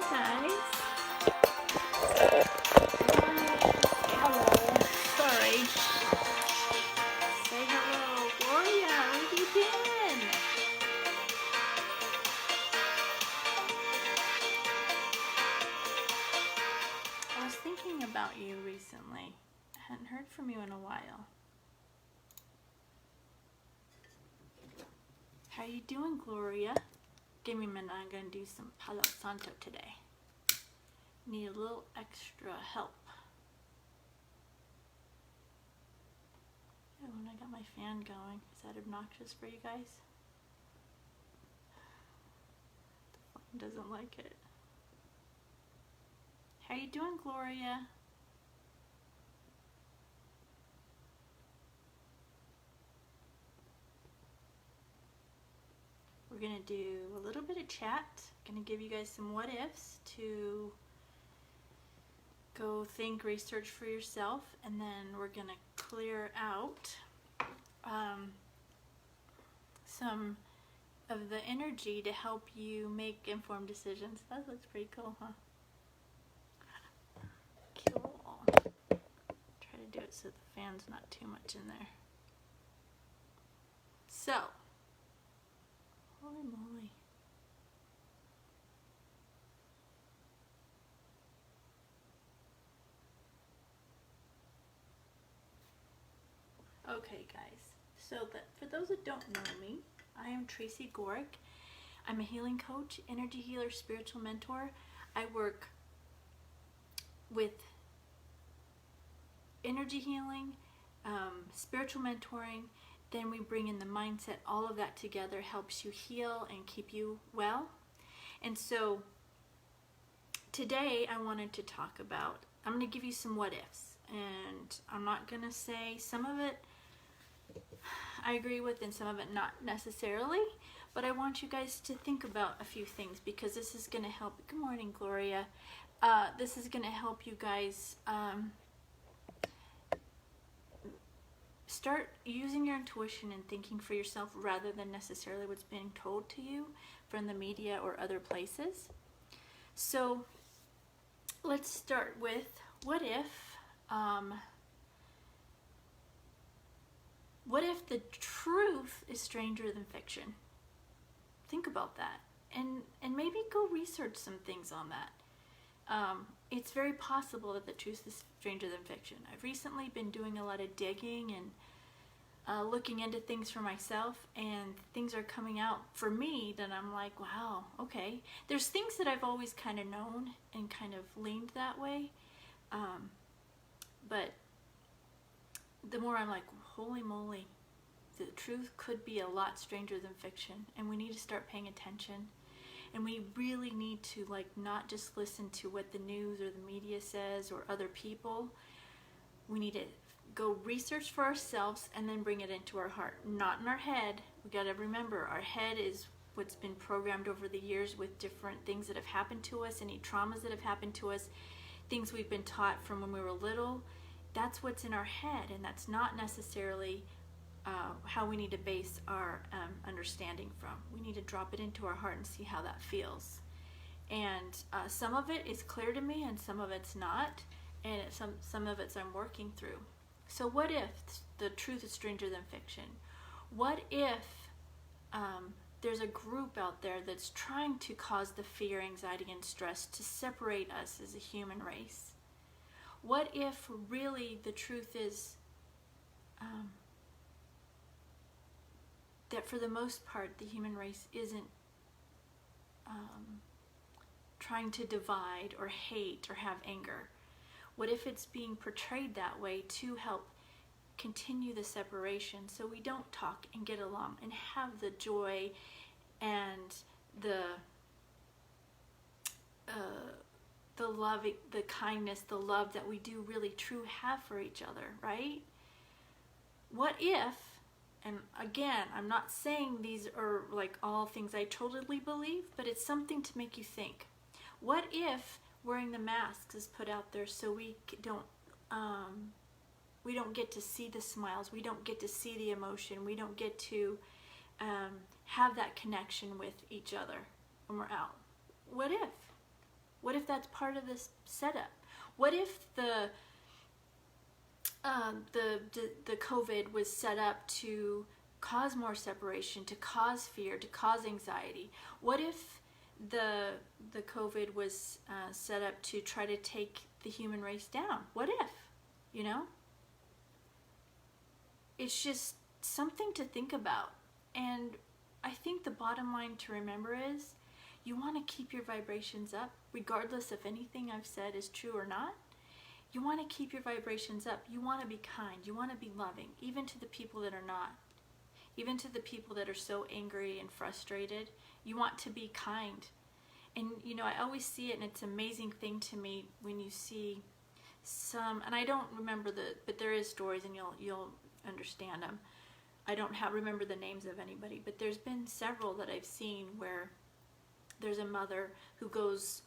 guys. Hello. Sorry. Say hello. Gloria, where have you been? I was thinking about you recently. I hadn't heard from you in a while. How you doing, Gloria? Give me a minute. I'm going to do some Palo Santo today. Need a little extra help. Oh, and I got my fan going. Is that obnoxious for you guys? The phone doesn't like it. How you doing, Gloria? We're gonna do a little bit of chat. Gonna give you guys some what ifs to go think, research for yourself, and then we're gonna clear out some of the energy to help you make informed decisions. That looks pretty cool, huh? Cool. Try to do it so the fan's not too much in there. So, holy moly. Okay, guys. So, for those that don't know me, I am Tracy Gorick. I'm a healing coach, energy healer, spiritual mentor. I work with energy healing, spiritual mentoring. Then we bring in the mindset. All of that together helps you heal and keep you well. And so today I wanted to talk about, I'm going to give you some what ifs. And I'm not going to say some of it I agree with and some of it not necessarily. But I want you guys to think about a few things because this is going to help. Good morning, Gloria. This is going to help you guys start using your intuition and thinking for yourself rather than necessarily what's being told to you from the media or other places. So let's start with what if the truth is stranger than fiction? Think about that and maybe go research some things on that. It's very possible that the truth is stranger than fiction. I've recently been doing a lot of digging and looking into things for myself, and things are coming out for me that I'm like, wow, okay. There's things that I've always kind of known and kind of leaned that way, but the more I'm like, holy moly, the truth could be a lot stranger than fiction, and we need to start paying attention. And we really need to not just listen to what the news or the media says or other people. We need to go research for ourselves and then bring it into our heart, not in our head. We got to remember, our head is what's been programmed over the years with different things that have happened to us, any traumas that have happened to us, things we've been taught from when we were little. That's what's in our head, and that's not necessarily how we need to base our understanding from. We need to drop it into our heart and see how that feels. And some of it is clear to me and some of it's not, and some of it's I'm working through. So what if the truth is stranger than fiction? What if there's a group out there that's trying to cause the fear, anxiety, and stress to separate us as a human race? What if really the truth is that for the most part the human race isn't trying to divide or hate or have anger? What if it's being portrayed that way to help continue the separation so we don't talk and get along and have the joy and the love, the kindness, the love that we do really true have for each other, right? What if, and again, I'm not saying these are all things I totally believe, but it's something to make you think. What if wearing the masks is put out there so we don't get to see the smiles, we don't get to see the emotion, we don't get to have that connection with each other when we're out? What if? if that's part of this setup? What if the COVID was set up to cause more separation, to cause fear, to cause anxiety? What if the COVID was set up to try to take the human race down? What if? You know? It's just something to think about. And I think the bottom line to remember is you want to keep your vibrations up, regardless if anything I've said is true or not. You want to keep your vibrations up. You want to be kind. You want to be loving, even to the people that are not. Even to the people that are so angry and frustrated. You want to be kind. And you know, I always see it, and it's an amazing thing to me when you see some, and I don't remember but there is stories, and you'll understand them. I don't remember the names of anybody, but there's been several that I've seen where there's a mother who goes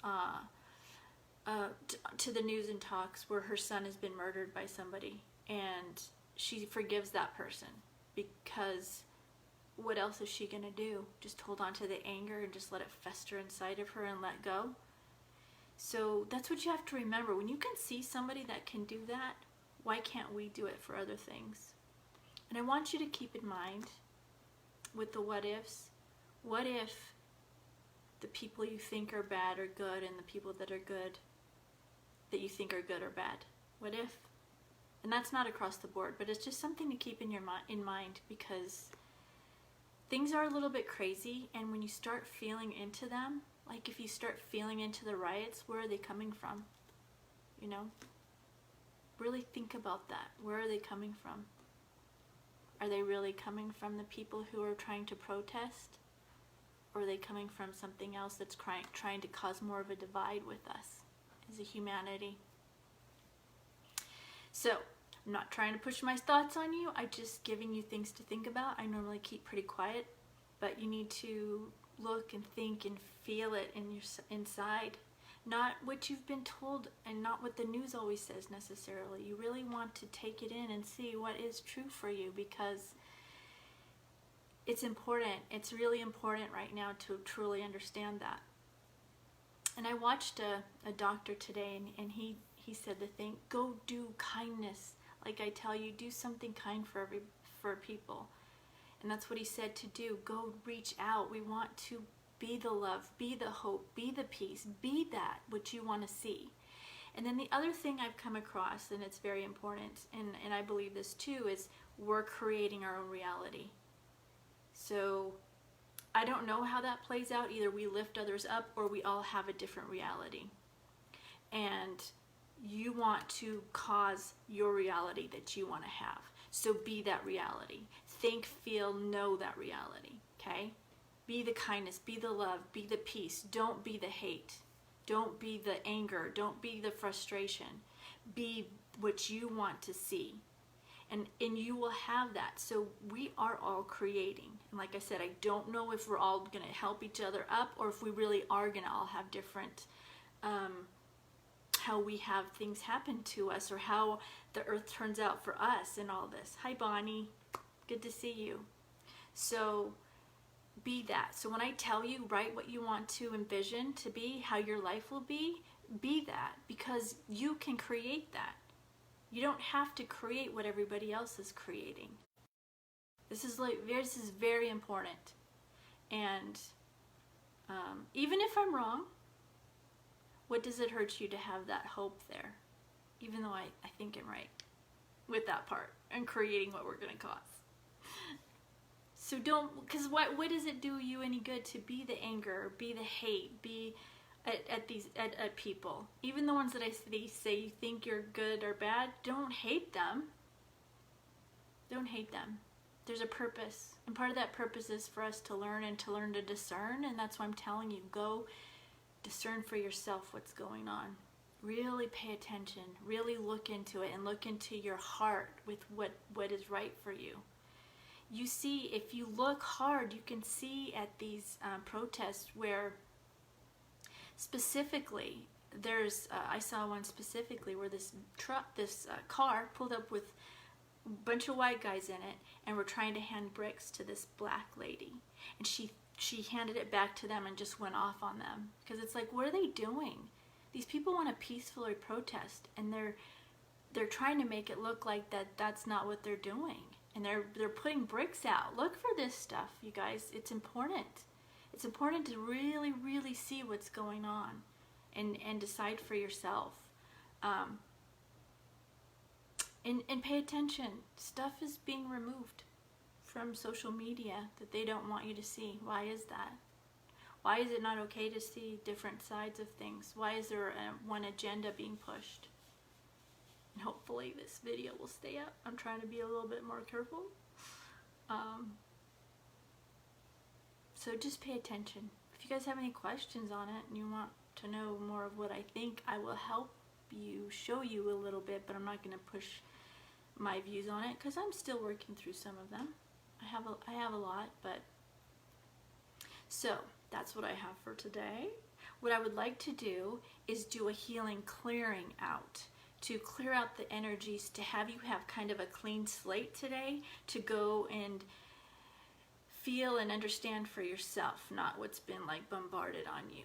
to the news and talks where her son has been murdered by somebody, and she forgives that person because what else is she gonna do? Just hold on to the anger and just let it fester inside of her and let go? So that's what you have to remember. When you can see somebody that can do that, why can't we do it for other things? And I want you to keep in mind with the what ifs, what if the people you think are bad are good and the people that are good that you think are good are bad? What if? And that's not across the board, but it's just something to keep in mind because things are a little bit crazy, and when you start feeling into them, like if you start feeling into the riots, where are they coming from? You know? Really think about that. Where are they coming from? Are they really coming from the people who are trying to protest? Or are they coming from something else that's trying to cause more of a divide with us as a humanity? So, I'm not trying to push my thoughts on you. I'm just giving you things to think about. I normally keep pretty quiet, but you need to look and think and feel it in your inside. Not what you've been told and not what the news always says necessarily. You really want to take it in and see what is true for you, because it's important. It's really important right now to truly understand that. And I watched a doctor today, and he said the thing, go do kindness. Like I tell you, do something kind for people. And that's what he said to do. Go reach out. We want to be the love, be the hope, be the peace, be that what you want to see. And then the other thing I've come across, and it's very important, and I believe this too, is we're creating our own reality. So I don't know how that plays out. Either we lift others up or we all have a different reality. And you want to cause your reality that you want to have. So be that reality. Think, feel, know that reality. Okay? Be the kindness, be the love, be the peace. Don't be the hate. Don't be the anger. Don't be the frustration. Be what you want to see. And you will have that. So we are all creating. And like I said, I don't know if we're all going to help each other up or if we really are going to all have different, how we have things happen to us or how the earth turns out for us and all this. Hi, Bonnie. Good to see you. So be that. So when I tell you, write what you want to envision to be, how your life will be that, because you can create that. You don't have to create what everybody else is creating. This is very important. And even if I'm wrong, what does it hurt you to have that hope there? Even though I think I'm right with that part and creating what we're going to cause. So don't, because what does it do you any good to be the anger, be the hate, be at people? Even the ones that I say you think you're good or bad, don't hate them. Don't hate them. There's a purpose. And part of that purpose is for us to learn and to learn to discern. And that's why I'm telling you, go discern for yourself what's going on. Really pay attention. Really look into it and look into your heart with what is right for you. You see, if you look hard, you can see at these protests where specifically there's, I saw one specifically where this car pulled up with a bunch of white guys in it and were trying to hand bricks to this black lady. And she handed it back to them and just went off on them. Because it's like, what are they doing? These people want to peacefully protest, and they're trying to make it look like that's not what they're doing. And they're putting bricks out. Look for this stuff, you guys. It's important. It's important to really, really see what's going on and decide for yourself. And pay attention. Stuff is being removed from social media that they don't want you to see. Why is that? Why is it not okay to see different sides of things? Why is there one agenda being pushed? And hopefully this video will stay up. I'm trying to be a little bit more careful. So just pay attention. If you guys have any questions on it and you want to know more of what I think, I will help you, show you a little bit, but I'm not going to push my views on it because I'm still working through some of them. I have a lot, but so that's what I have for today. What I would like to do is do a healing clearing out, to clear out the energies, to have you have kind of a clean slate today, to go and feel and understand for yourself, not what's been like bombarded on you.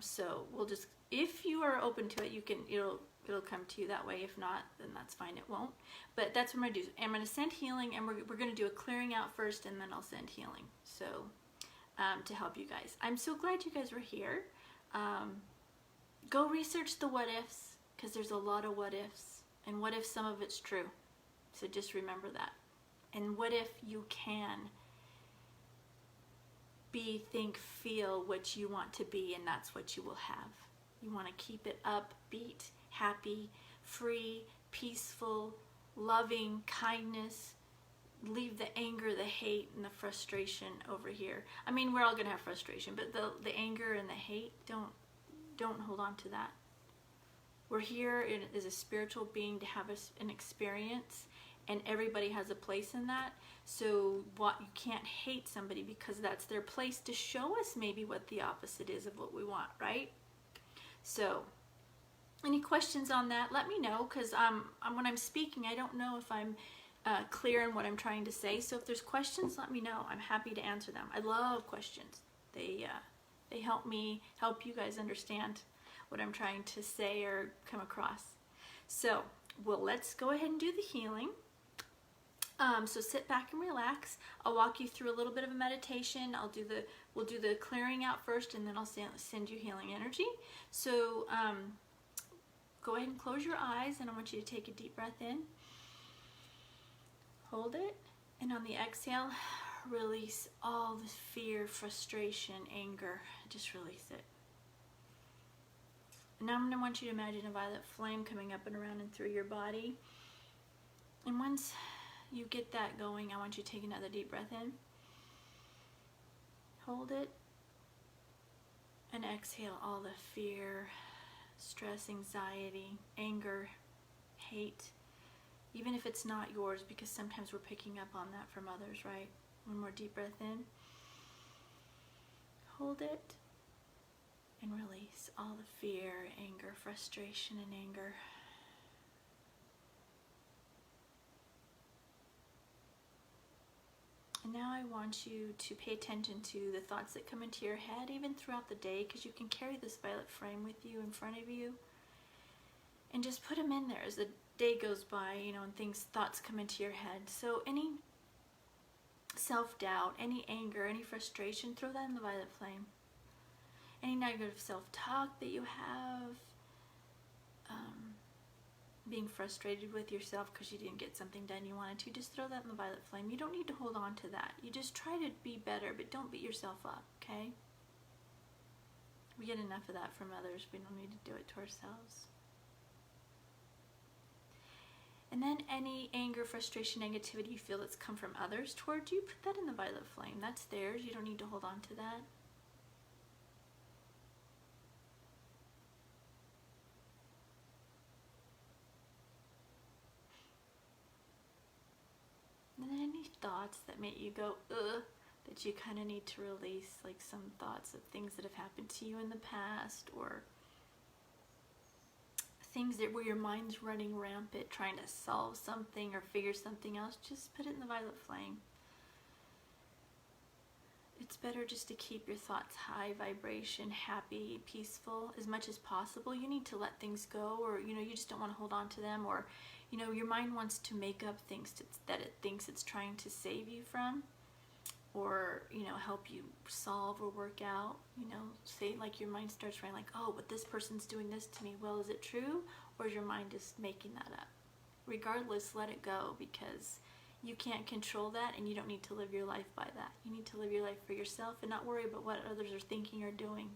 So we'll just, if you are open to it, you can, it'll come to you that way. If not, then that's fine, it won't. But that's what I'm gonna do. I'm gonna send healing, and we're gonna do a clearing out first, and then I'll send healing. So to help you guys. I'm so glad you guys were here. Go research the what ifs, because there's a lot of what ifs, and what if some of it's true. So just remember that. And what if you can be, think, feel what you want to be, and that's what you will have. You want to keep it upbeat, happy, free, peaceful, loving, kindness. Leave the anger, the hate, and the frustration over here. I mean, we're all gonna have frustration, but the anger and the hate, don't hold on to that. We're here as a spiritual being to have an experience, and everybody has a place in that. So you can't hate somebody because that's their place to show us maybe what the opposite is of what we want, right? So any questions on that, let me know, because when I'm speaking, I don't know if I'm clear in what I'm trying to say. So if there's questions, let me know. I'm happy to answer them. I love questions. They help me help you guys understand what I'm trying to say or come across. So, well, let's go ahead and do the healing. So sit back and relax. I'll walk you through a little bit of a meditation. We'll do the clearing out first, and then I'll send you healing energy. So go ahead and close your eyes, and I want you to take a deep breath in. Hold it, and on the exhale, release all the fear, frustration, anger. Just release it. Now I'm going to want you to imagine a violet flame coming up and around and through your body. And once you get that going, I want you to take another deep breath in. Hold it. And exhale all the fear, stress, anxiety, anger, hate. Even if it's not yours, because sometimes we're picking up on that from others, right? One more deep breath in. Hold it. And release all the fear, anger, frustration, and anger. And now I want you to pay attention to the thoughts that come into your head, even throughout the day, because you can carry this violet flame with you in front of you. And just put them in there as the day goes by, and thoughts come into your head. So any self-doubt, any anger, any frustration, throw that in the violet flame. Any negative self-talk that you have, being frustrated with yourself because you didn't get something done you wanted to, just throw that in the violet flame. You don't need to hold on to that. You just try to be better, but don't beat yourself up, okay? We get enough of that from others. We don't need to do it to ourselves. And then any anger, frustration, negativity you feel that's come from others towards you, put that in the violet flame. That's theirs. You don't need to hold on to that. And then any thoughts that make you go, ugh, that you kind of need to release, like some thoughts of things that have happened to you in the past, or things where your mind's running rampant trying to solve something or figure something else, just put it in the violet flame. It's better just to keep your thoughts high vibration, happy, peaceful as much as possible. You need to let things go, or you just don't want to hold on to them, or your mind wants to make up things that it thinks it's trying to save you from, or help you solve or work out. Say, like, your mind starts writing, like, oh, but this person's doing this to me. Well, is it true, or is your mind just making that up? Regardless, let it go, because you can't control that, and you don't need to live your life by that. You need to live your life for yourself and not worry about what others are thinking or doing.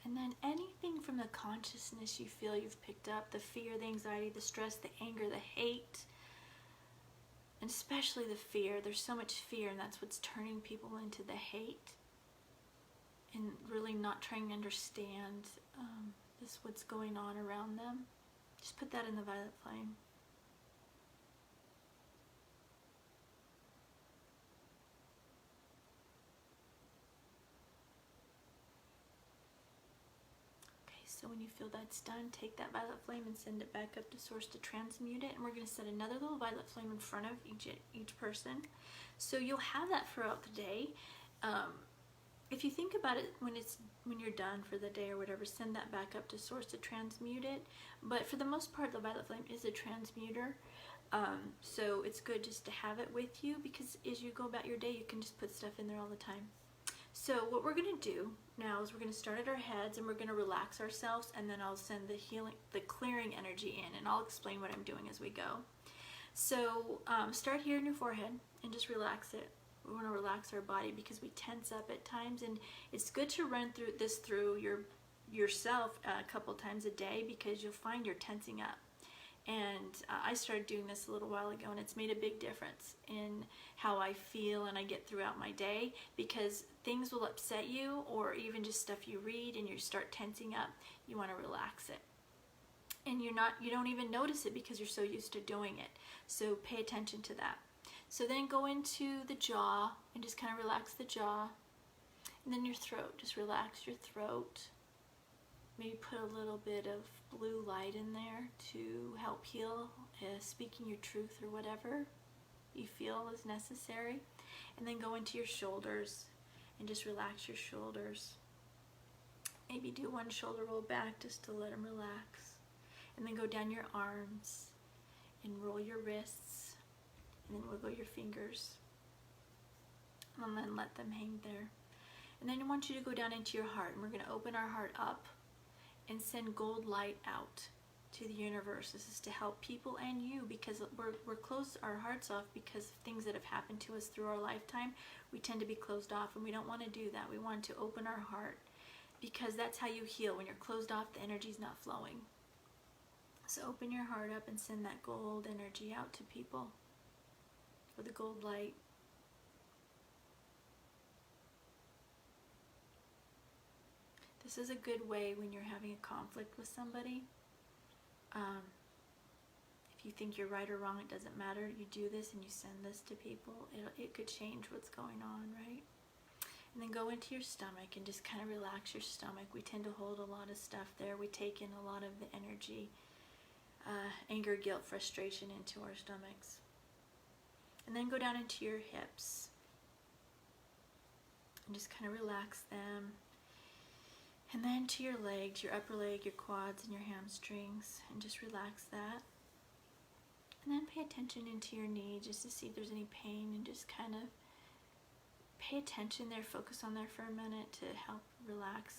And then anything from the consciousness you feel you've picked up, the fear, the anxiety, the stress, the anger, the hate, and especially the fear. There's so much fear, and that's what's turning people into the hate, and really not trying to understand what's going on around them. Just put that in the violet flame. Okay, so when you feel that's done, take that violet flame and send it back up to source to transmute it. And we're going to set another little violet flame in front of each person. So you'll have that throughout the day. If you think about it, when you're done for the day or whatever, send that back up to source to transmute it. But for the most part, the violet flame is a transmuter. So it's good just to have it with you, because as you go about your day, you can just put stuff in there all the time. So what we're going to do now is we're going to start at our heads, and we're going to relax ourselves, and then I'll send the clearing energy in, and I'll explain what I'm doing as we go. So start here in your forehead and just relax it. We want to relax our body because we tense up at times, and it's good to run through yourself a couple times a day, because you'll find you're tensing up. And I started doing this a little while ago, and it's made a big difference in how I feel and I get throughout my day, because things will upset you, or even just stuff you read and you start tensing up. You want to relax it. And you don't even notice it because you're so used to doing it. So pay attention to that. So then go into the jaw and just kind of relax the jaw. And then your throat, just relax your throat. Maybe put a little bit of blue light in there to help heal, speaking your truth or whatever you feel is necessary. And then go into your shoulders and just relax your shoulders. Maybe do one shoulder roll back just to let them relax. And then go down your arms and roll your wrists. And then wiggle your fingers, and then let them hang there. And then I want you to go down into your heart, and we're going to open our heart up and send gold light out to the universe. This is to help people and you, because we're closed our hearts off because of things that have happened to us through our lifetime. We tend to be closed off, and we don't want to do that. We want to open our heart, because that's how you heal. When you're closed off, the energy's not flowing. So open your heart up and send that gold energy out to people. With a gold light. This is a good way when you're having a conflict with somebody. If you think you're right or wrong, it doesn't matter. You do this and you send this to people. It could change what's going on, right? And then go into your stomach and just kind of relax your stomach. We tend to hold a lot of stuff there. We take in a lot of the energy, anger, guilt, frustration into our stomachs. And then go down into your hips and just kind of relax them. And then to your legs, your upper leg, your quads, and your hamstrings, and just relax that. And then pay attention into your knee just to see if there's any pain, and just kind of pay attention there, focus on there for a minute to help relax.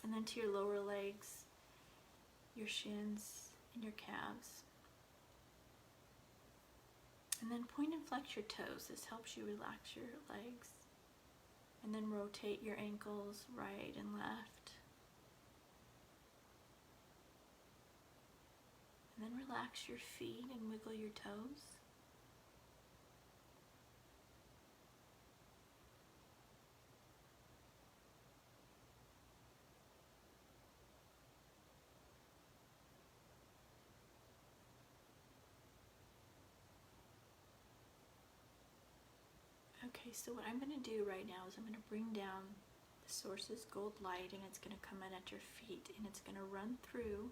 And then to your lower legs, your shins, and your calves. And then point and flex your toes. This helps you relax your legs. And then rotate your ankles right and left. And then relax your feet and wiggle your toes. Okay, so what I'm going to do right now is I'm going to bring down the source's gold light, and it's going to come in at your feet, and it's going to run through,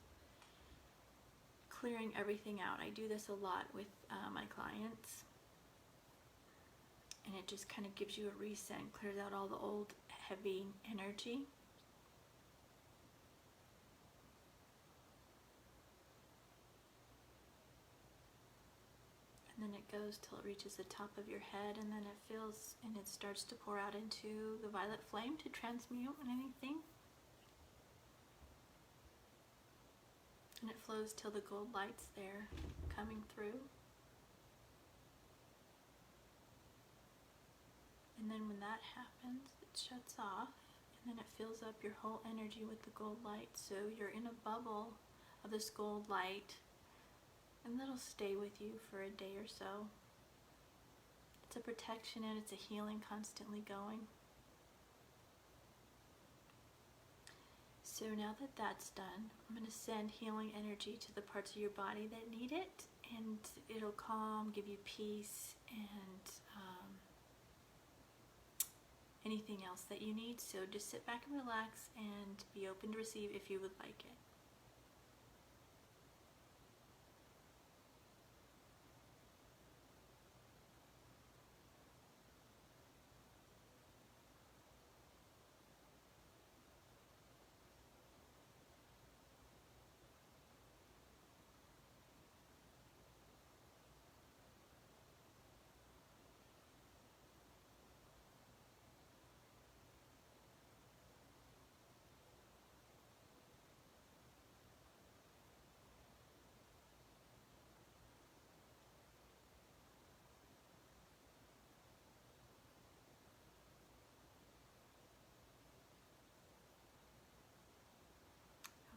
clearing everything out. I do this a lot with my clients, and it just kind of gives you a reset and clears out all the old heavy energy. And then it goes till it reaches the top of your head, and then it feels, and it starts to pour out into the violet flame to transmute anything. And it flows till the gold light's there, coming through. And then when that happens, it shuts off, and then it fills up your whole energy with the gold light. So you're in a bubble of this gold light, and that'll stay with you for a day or so. It's a protection and it's a healing constantly going. So now that that's done, I'm going to send healing energy to the parts of your body that need it, and it'll calm, give you peace, and anything else that you need. So just sit back and relax and be open to receive if you would like it.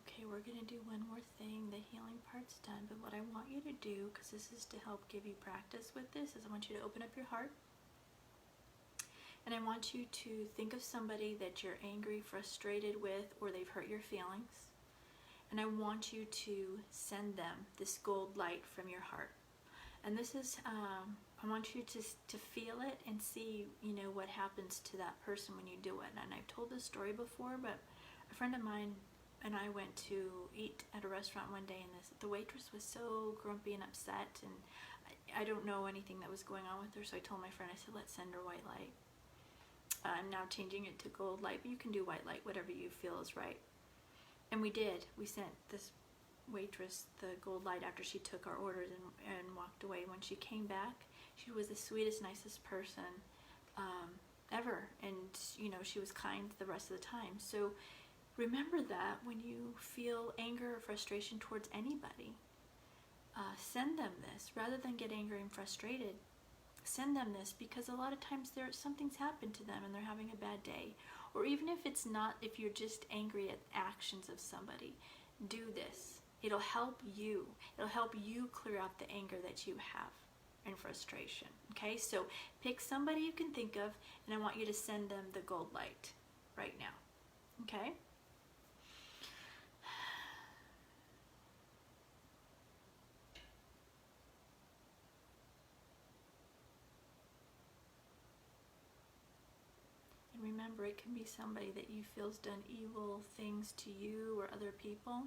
Okay, we're going to do one more thing. The healing part's done, but what I want you to do, because this is to help give you practice with this, is I want you to open up your heart. And I want you to think of somebody that you're angry, frustrated with, or they've hurt your feelings. And I want you to send them this gold light from your heart. And this is, I want you to feel it and see, what happens to that person when you do it. And I've told this story before, but a friend of mine and I went to eat at a restaurant one day, and the waitress was so grumpy and upset, and I don't know anything that was going on with her, so I told my friend, I said, let's send her white light. I'm now changing it to gold light, but you can do white light, whatever you feel is right. And we did. We sent this waitress the gold light after she took our orders and walked away. When she came back, she was the sweetest, nicest person ever, and she was kind the rest of the time. So remember that when you feel anger or frustration towards anybody, send them this rather than get angry and frustrated. Send them this, because a lot of times something's happened to them and they're having a bad day. Or even if it's not, if you're just angry at actions of somebody, do this. It'll help you. It'll help you clear out the anger that you have and frustration. Okay, so pick somebody you can think of, and I want you to send them the gold light right now. Okay? And remember, it can be somebody that you feel's done evil things to you or other people.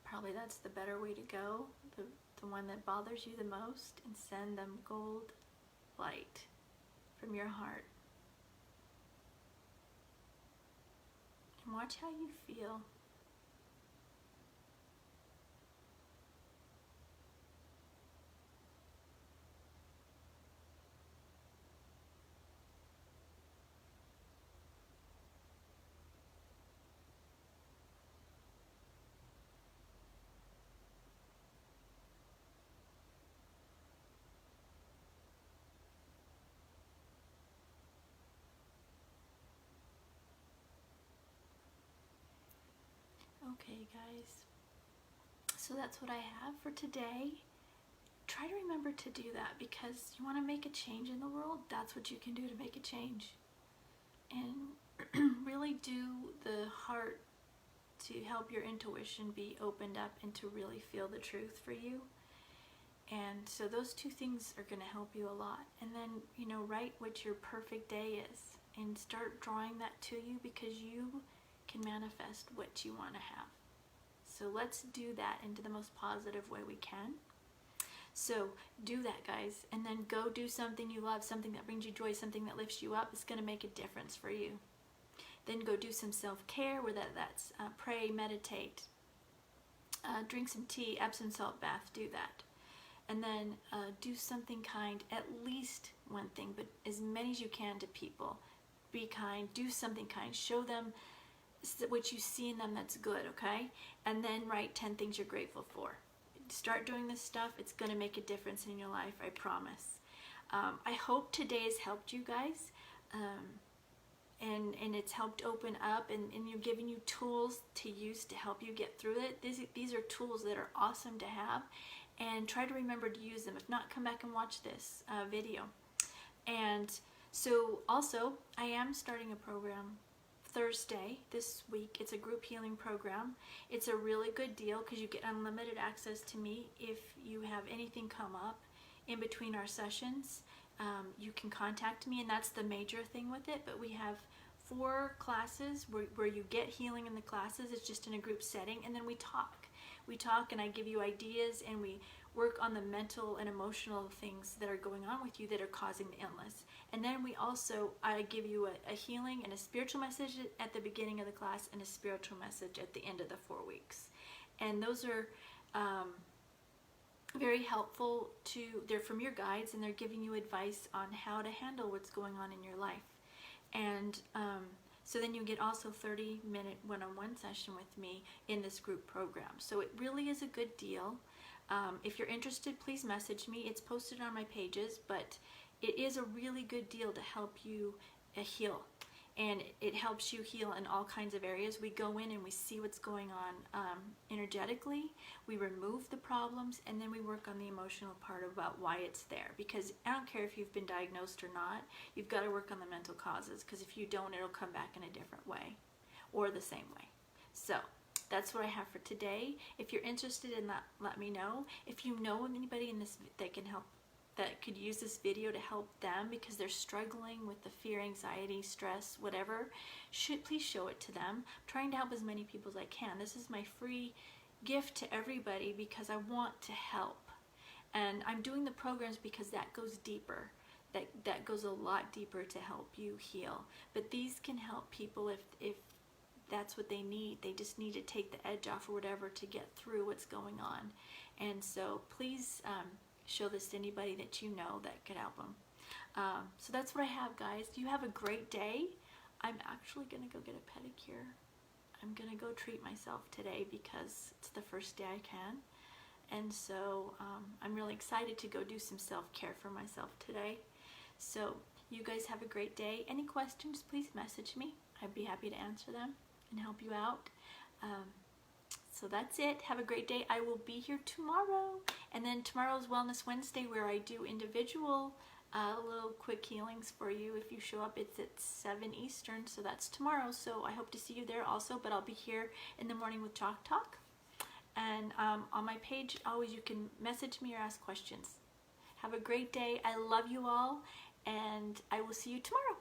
Probably that's the better way to go, the one that bothers you the most, and send them gold light from your heart. And watch how you feel. Okay, guys, so that's what I have for today. Try to remember to do that, because you want to make a change in the world. That's what you can do to make a change. And really do the heart to help your intuition be opened up and to really feel the truth for you. And so those two things are going to help you a lot. And then, write what your perfect day is and start drawing that to you, because you can manifest what you want to have. So let's do that into the most positive way we can. So do that, guys, and then go do something you love, something that brings you joy, something that lifts you up. It's going to make a difference for you. Then go do some self-care, whether that's pray, meditate, drink some tea, Epsom salt bath, do that. And then do something kind, at least one thing, but as many as you can to people. Be kind, do something kind, show them what you see in them that's good, okay? And then write 10 things you're grateful for. Start doing this stuff. It's going to make a difference in your life, I promise. I hope today has helped you guys, and it's helped open up, and you're giving you tools to use to help you get through it. These are tools that are awesome to have, and try to remember to use them. If not, come back and watch this video. And so also, I am starting a program Thursday this week. It's a group healing program. It's a really good deal because you get unlimited access to me. If you have anything come up in between our sessions, you can contact me, and that's the major thing with it. But we have 4 classes where you get healing in the classes. It's just in a group setting, and then we talk and I give you ideas, and we work on the mental and emotional things that are going on with you that are causing the illness. And then I give you a healing and a spiritual message at the beginning of the class, and a spiritual message at the end of the 4 weeks. And those are very helpful they're from your guides, and they're giving you advice on how to handle what's going on in your life. And so then you get also 30-minute one-on-one session with me in this group program. So it really is a good deal. If you're interested, please message me. It's posted on my pages, but it is a really good deal to help you heal. And it helps you heal in all kinds of areas. We go in and we see what's going on energetically. We remove the problems, and then we work on the emotional part about why it's there. Because I don't care if you've been diagnosed or not, you've got to work on the mental causes, because if you don't, it'll come back in a different way or the same way. So that's what I have for today. If you're interested in that, let me know. If you know anybody in this that can help, that could use this video to help them because they're struggling with the fear, anxiety, stress, whatever, please show it to them. I'm trying to help as many people as I can. This is my free gift to everybody because I want to help. And I'm doing the programs because that goes deeper. That goes a lot deeper to help you heal. But these can help people if that's what they need. They just need to take the edge off or whatever to get through what's going on. And so please show this to anybody that you know that could help them. So that's what I have, guys. You have a great day. I'm actually going to go get a pedicure. I'm going to go treat myself today because it's the first day I can. And so I'm really excited to go do some self-care for myself today. So you guys have a great day. Any questions, please message me. I'd be happy to answer them and help you out. So that's it. Have a great day. I will be here tomorrow. And then tomorrow's Wellness Wednesday, where I do individual little quick healings for you. If you show up, it's at 7 Eastern, so that's tomorrow. So I hope to see you there also, but I'll be here in the morning with Chalk Talk. And on my page, always you can message me or ask questions. Have a great day. I love you all, and I will see you tomorrow.